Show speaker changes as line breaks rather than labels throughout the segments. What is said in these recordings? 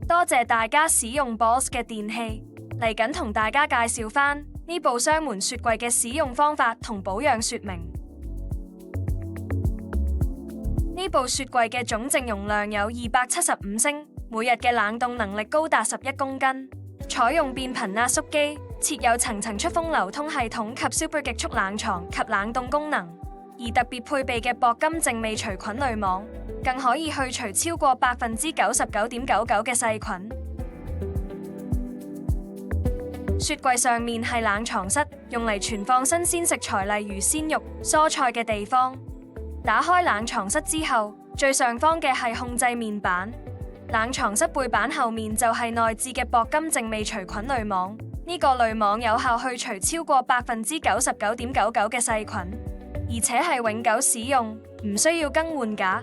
多謝大家使用 BOSS 嘅電器，嚟緊同大家介紹返呢部雙門雪櫃嘅使用方法同保養說明。呢部雪櫃嘅總淨容量有275升，每日嘅冷凍能力高達11公斤，採用變頻壓縮機，設有層層出風流通系統及 Super 極速冷藏及冷凍功能，而特別配備嘅鉑金淨味除菌濾網，更可以去除超過99.99%嘅細菌。雪櫃上面係冷藏室，用嚟存放新鮮食材，例如鮮肉、蔬菜嘅地方。打開冷藏室之後，最上方嘅係控制面板，冷藏室背板後面就係內置嘅鉑金淨味除菌濾網。呢個濾網有效去除超過99.99%嘅細菌，而且係永久使用，唔需要更換架。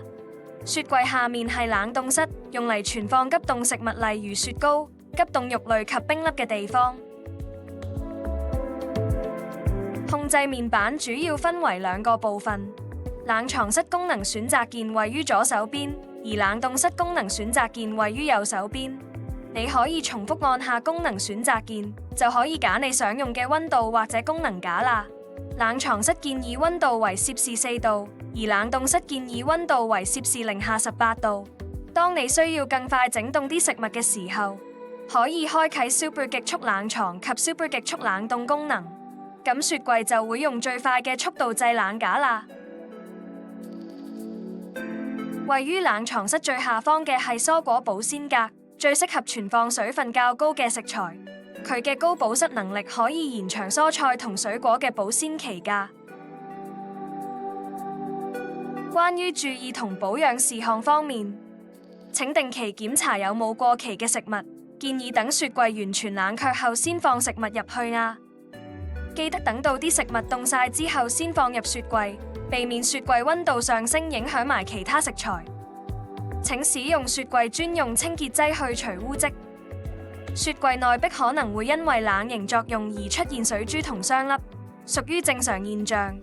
雪櫃下面係冷凍室，用嚟存放急凍食物，例如雪糕、急凍肉類及冰粒嘅地方。控制面板主要分為兩個部分，冷藏室功能選擇鍵位於左手邊，而冷凍室功能選擇鍵位於右手邊。你可以重複按下功能選擇鍵，就可以揀你想用嘅溫度或者功能架啦。冷藏室建議溫度為攝氏4度，而冷凍室建議溫度為攝氏零下18度。當你需要更快整凍啲食物嘅時候，可以開啟 Super 極速冷藏及 Super 極速冷凍功能，咁雪櫃就會用最快嘅速度製冷架啦。位於冷藏室最下方嘅係蔬果保鮮格，最適合存放水分較高嘅食材。佢嘅高保濕能力可以延長蔬菜同水果嘅保鮮期㗎。關於注意同保養事項方面，請定期檢查有冇過期嘅食物，建議等雪櫃完全冷卻後先放食物入去啊。記得等到啲食物凍晒之後先放入雪櫃，避免雪櫃溫度上升影響埋其他食材。請使用雪櫃專用清潔劑去除污漬。雪櫃內壁可能會因為冷凝作用而出現水珠同霜粒，屬於正常現象。